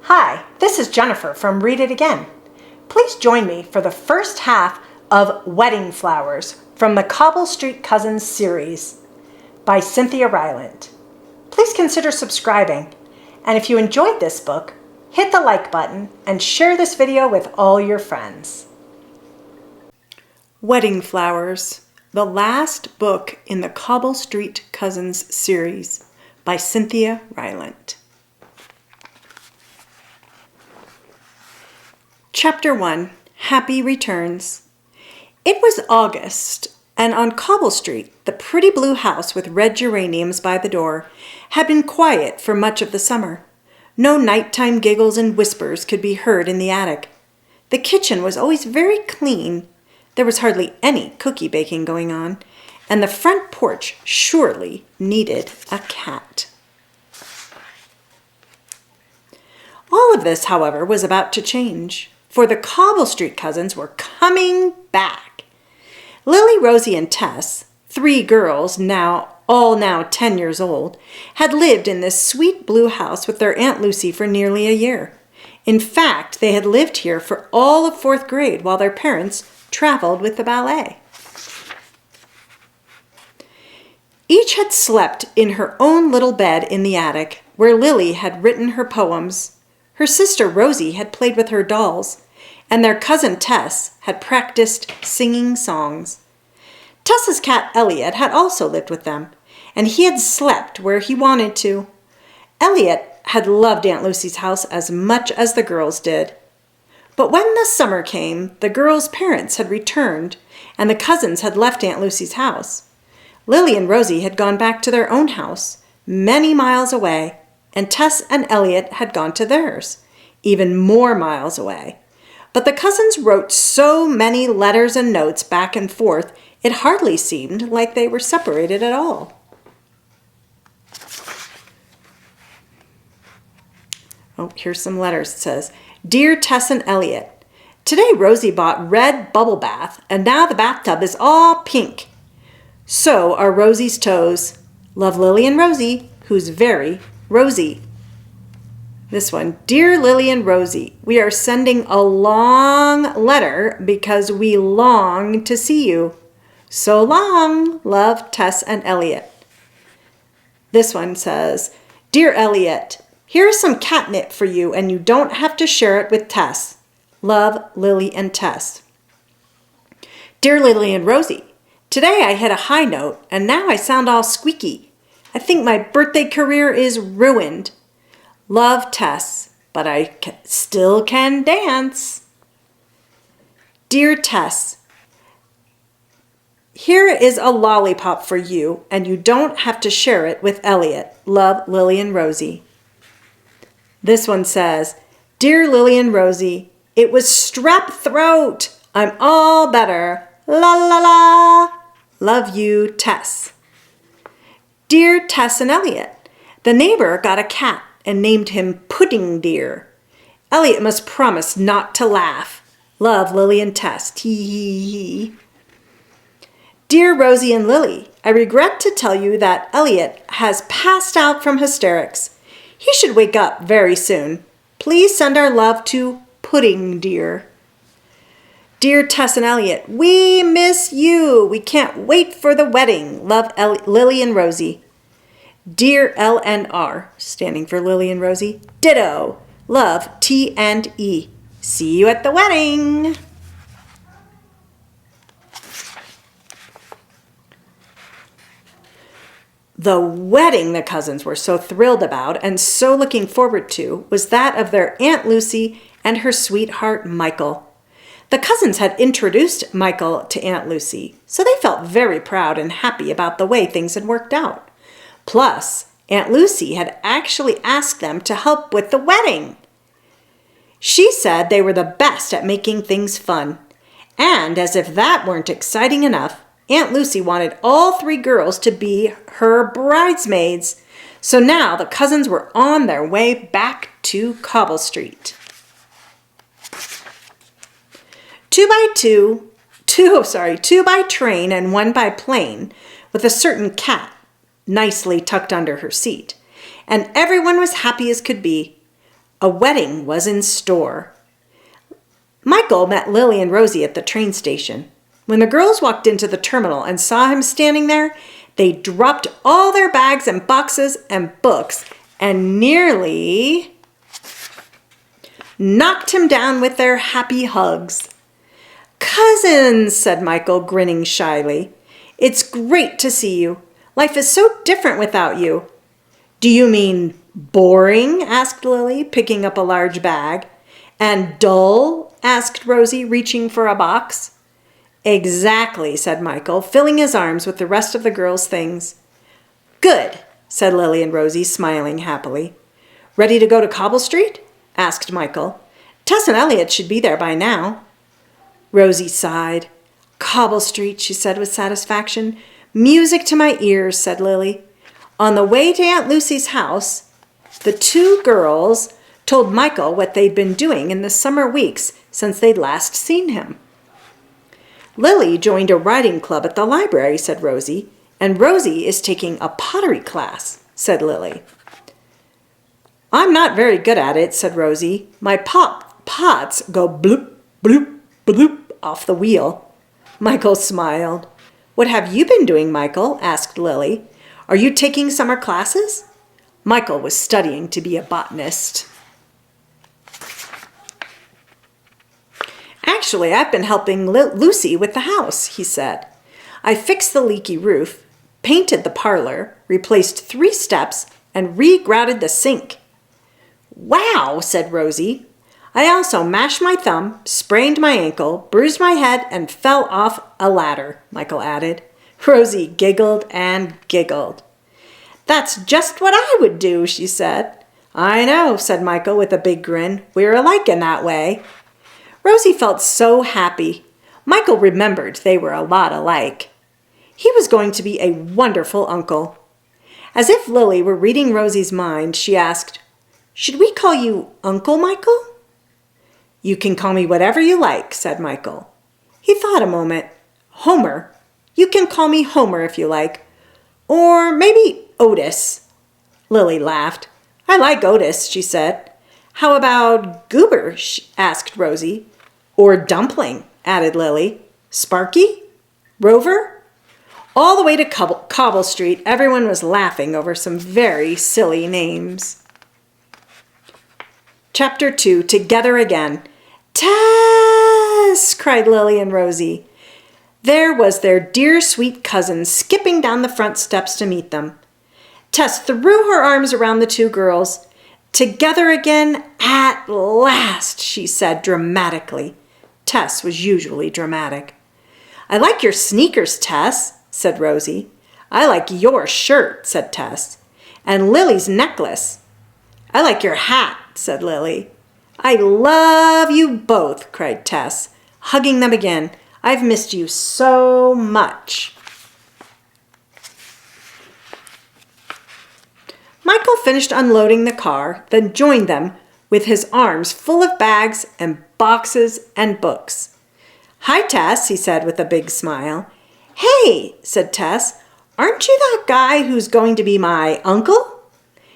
Hi, this is Jennifer from Read It Again. Please join me for the first half of Wedding Flowers from the Cobble Street Cousins series by Cynthia Rylant. Please consider subscribing, and if you enjoyed this book, hit the like button and share this video with all your friends. Wedding Flowers, the last book in the Cobble Street Cousins series by Cynthia Rylant. Chapter 1, Happy Returns. It was August, and on Cobble Street, the pretty blue house with red geraniums by the door had been quiet for much of the summer. No nighttime giggles and whispers could be heard in the attic. The kitchen was always very clean. There was hardly any cookie baking going on, and the front porch surely needed a cat. All of this, however, was about to change, for the Cobble Street Cousins were coming back. Lily, Rosie, and Tess, three girls now 10 years old, had lived in this sweet blue house with their Aunt Lucy for nearly a year. In fact, they had lived here for all of 4th grade while their parents traveled with the ballet. Each had slept in her own little bed in the attic, where Lily had written her poems. Her sister Rosie had played with her dolls, and their cousin Tess had practiced singing songs. Tess's cat Elliot had also lived with them, and he had slept where he wanted to. Elliot had loved Aunt Lucy's house as much as the girls did. But when the summer came, the girls' parents had returned, and the cousins had left Aunt Lucy's house. Lily and Rosie had gone back to their own house, many miles away, and Tess and Elliot had gone to theirs, even more miles away. But the cousins wrote so many letters and notes back and forth, it hardly seemed like they were separated at all. Oh, here's some letters. It says, Dear Tess and Elliot, today Rosie bought red bubble bath, and now the bathtub is all pink. So are Rosie's toes. Love, Lily and Rosie, who's very Rosie. This one, Dear Lily and Rosie, we are sending a long letter because we long to see you. So long, love, Tess and Elliot. This one says, Dear Elliot, here's some catnip for you and you don't have to share it with Tess. Love, Lily and Tess. Dear Lily and Rosie, today I hit a high note and now I sound all squeaky. I think my birthday career is ruined. Love, Tess, but I still can dance. Dear Tess, here is a lollipop for you, and you don't have to share it with Elliot. Love, Lily and Rosie. This one says, Dear Lily and Rosie, it was strep throat. I'm all better. La la la. Love you, Tess. Dear Tess and Elliot, the neighbor got a cat and named him Pudding Dear. Elliot must promise not to laugh. Love, Lily and Tess. Tee hee hee. Dear Rosie and Lily, I regret to tell you that Elliot has passed out from hysterics. He should wake up very soon. Please send our love to Pudding Dear. Dear Tess and Elliot, we miss you. We can't wait for the wedding. Love, Lily and Rosie. Dear LNR, standing for Lily and Rosie, ditto. Love, T and E. See you at the wedding. The wedding the cousins were so thrilled about and so looking forward to was that of their Aunt Lucy and her sweetheart Michael. The cousins had introduced Michael to Aunt Lucy, so they felt very proud and happy about the way things had worked out. Plus, Aunt Lucy had actually asked them to help with the wedding. She said they were the best at making things fun. And as if that weren't exciting enough, Aunt Lucy wanted all 3 girls to be her bridesmaids. So now the cousins were on their way back to Cobble Street. 2 by train and 1 by plane, with a certain cat nicely tucked under her seat, and everyone was happy as could be. A wedding was in store. Michael met Lily and Rosie at the train station. When the girls walked into the terminal and saw him standing there, they dropped all their bags and boxes and books and nearly knocked him down with their happy hugs. "Cousins," said Michael, grinning shyly. "It's great to see you. Life is so different without you." "Do you mean boring?" asked Lily, picking up a large bag. "And dull?" asked Rosie, reaching for a box. "Exactly," said Michael, filling his arms with the rest of the girls' things. "Good," said Lily and Rosie, smiling happily. "Ready to go to Cobble Street?" asked Michael. "Tess and Elliot should be there by now." Rosie sighed. "Cobble Street," she said with satisfaction. "Music to my ears," said Lily. On the way to Aunt Lucy's house, the two girls told Michael what they'd been doing in the summer weeks since they'd last seen him. "Lily joined a writing club at the library," said Rosie, "and Rosie is taking a pottery class," said Lily. "I'm not very good at it," said Rosie. "My pots go bloop, bloop, bloop off the wheel." Michael smiled. "What have you been doing, Michael?" asked Lily. "Are you taking summer classes?" Michael was studying to be a botanist. "Actually, I've been helping Lucy with the house," he said. "I fixed the leaky roof, painted the parlor, replaced 3 steps, and re-grouted the sink." "Wow," said Rosie. "I also mashed my thumb, sprained my ankle, bruised my head, and fell off a ladder," Michael added. Rosie giggled and giggled. "That's just what I would do," she said. "I know," said Michael with a big grin. "We're alike in that way." Rosie felt so happy. Michael remembered they were a lot alike. He was going to be a wonderful uncle. As if Lily were reading Rosie's mind, she asked, "Should we call you Uncle Michael?" "You can call me whatever you like," said Michael. He thought a moment. "Homer. You can call me Homer if you like. Or maybe Otis." Lily laughed. "I like Otis," she said. "How about Goober?" asked Rosie. "Or Dumpling," added Lily. "Sparky? Rover?" All the way to Cobble Street, everyone was laughing over some very silly names. Chapter 2, Together Again. "Tess!" cried Lily and Rosie. There was their dear sweet cousin skipping down the front steps to meet them. Tess threw her arms around the two girls. "Together again at last," she said dramatically. Tess was usually dramatic. "I like your sneakers, Tess," said Rosie. "I like your shirt," said Tess. "And Lily's necklace." "I like your hat," said Lily. "I love you both," cried Tess, hugging them again. "I've missed you so much." Michael finished unloading the car, then joined them with his arms full of bags and boxes and books. "Hi, Tess," he said with a big smile. "Hey," said Tess, "aren't you that guy who's going to be my uncle?"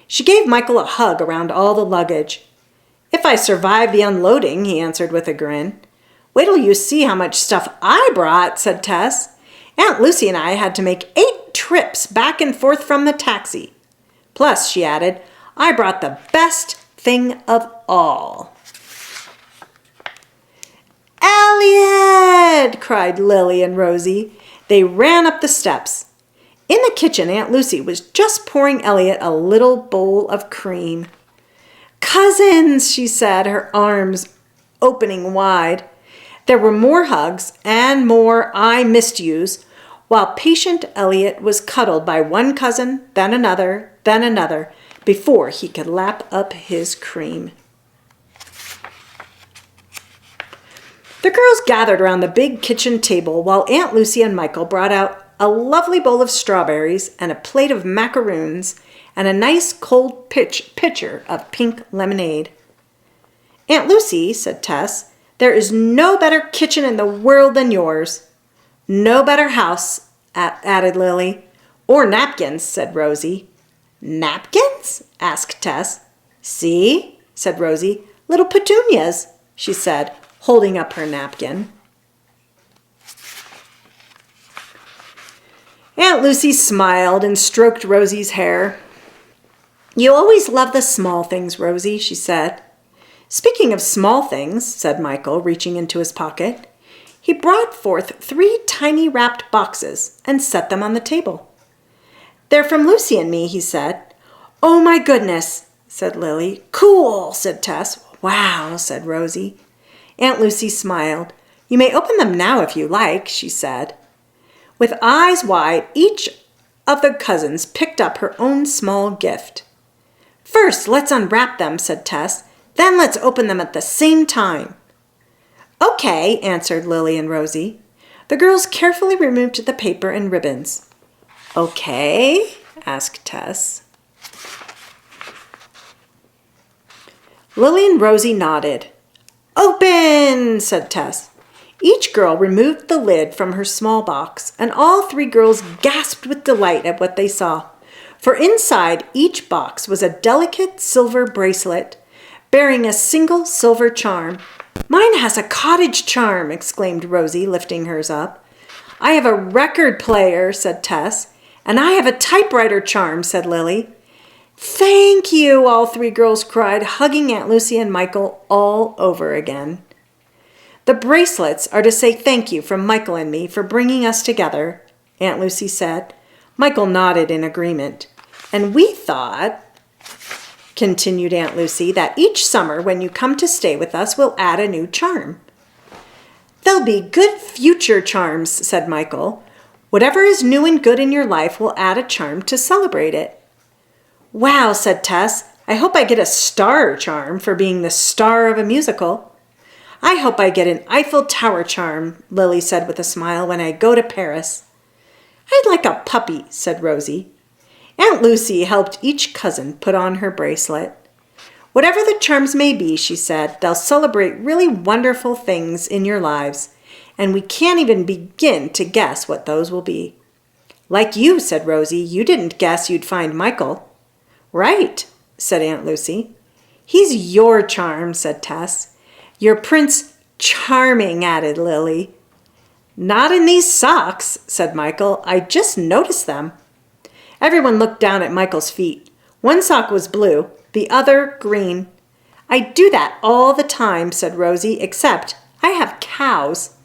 She gave Michael a hug around all the luggage. "If I survive the unloading," he answered with a grin. "Wait till you see how much stuff I brought," said Tess. "Aunt Lucy and I had to make 8 trips back and forth from the taxi. Plus," she added, "I brought the best thing of all." "Elliot!" cried Lily and Rosie. They ran up the steps. In the kitchen, Aunt Lucy was just pouring Elliot a little bowl of cream. "Cousins," she said, her arms opening wide. There were more hugs and more "I missed yous," while patient Elliot was cuddled by one cousin, then another, before he could lap up his cream. The girls gathered around the big kitchen table while Aunt Lucy and Michael brought out a lovely bowl of strawberries and a plate of macaroons and a nice cold pitcher of pink lemonade. "Aunt Lucy," said Tess, "there is no better kitchen in the world than yours." "No better house," added Lily. "Or napkins," said Rosie. "Napkins?" asked Tess. "See?" said Rosie. Little petunias, she said, holding up her napkin. Aunt Lucy smiled and stroked Rosie's hair. You always love the small things, Rosie, she said. Speaking of small things, said Michael, reaching into his pocket. He brought forth 3 tiny wrapped boxes and set them on the table. They're from Lucy and me, he said. Oh, my goodness, said Lily. Cool, said Tess. Wow, said Rosie. Aunt Lucy smiled. You may open them now if you like, she said. With eyes wide, each of the cousins picked up her own small gift. First, let's unwrap them, said Tess. Then let's open them at the same time. Okay, answered Lily and Rosie. The girls carefully removed the paper and ribbons. Okay, asked Tess. Lily and Rosie nodded. Open, said Tess. Each girl removed the lid from her small box, and all 3 girls gasped with delight at what they saw. For inside each box was a delicate silver bracelet, bearing a single silver charm. Mine has a cottage charm, exclaimed Rosie, lifting hers up. I have a record player, said Tess. And I have a typewriter charm, said Lily. Thank you, all 3 girls cried, hugging Aunt Lucy and Michael all over again. The bracelets are to say thank you from Michael and me for bringing us together, Aunt Lucy said. Michael nodded in agreement. And we thought, continued Aunt Lucy, that each summer when you come to stay with us, we'll add a new charm. They'll be good future charms, said Michael. Whatever is new and good in your life, we'll add a charm to celebrate it. Wow, said Tess. I hope I get a star charm for being the star of a musical. I hope I get an Eiffel Tower charm, Lily said with a smile, when I go to Paris. I'd like a puppy, said Rosie. Aunt Lucy helped each cousin put on her bracelet. Whatever the charms may be, she said, they'll celebrate really wonderful things in your lives, and we can't even begin to guess what those will be. Like you, said Rosie, you didn't guess you'd find Michael. Right, said Aunt Lucy. He's your charm, said Tess. Your Prince Charming, added Lily. Not in these socks, said Michael. I just noticed them. Everyone looked down at Michael's feet. One sock was blue, the other green. I do that all the time, said Rosie, except I have cows.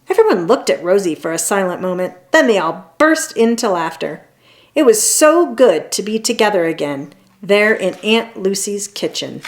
Everyone looked at Rosie for a silent moment. Then they all burst into laughter. It was so good to be together again, there in Aunt Lucy's kitchen.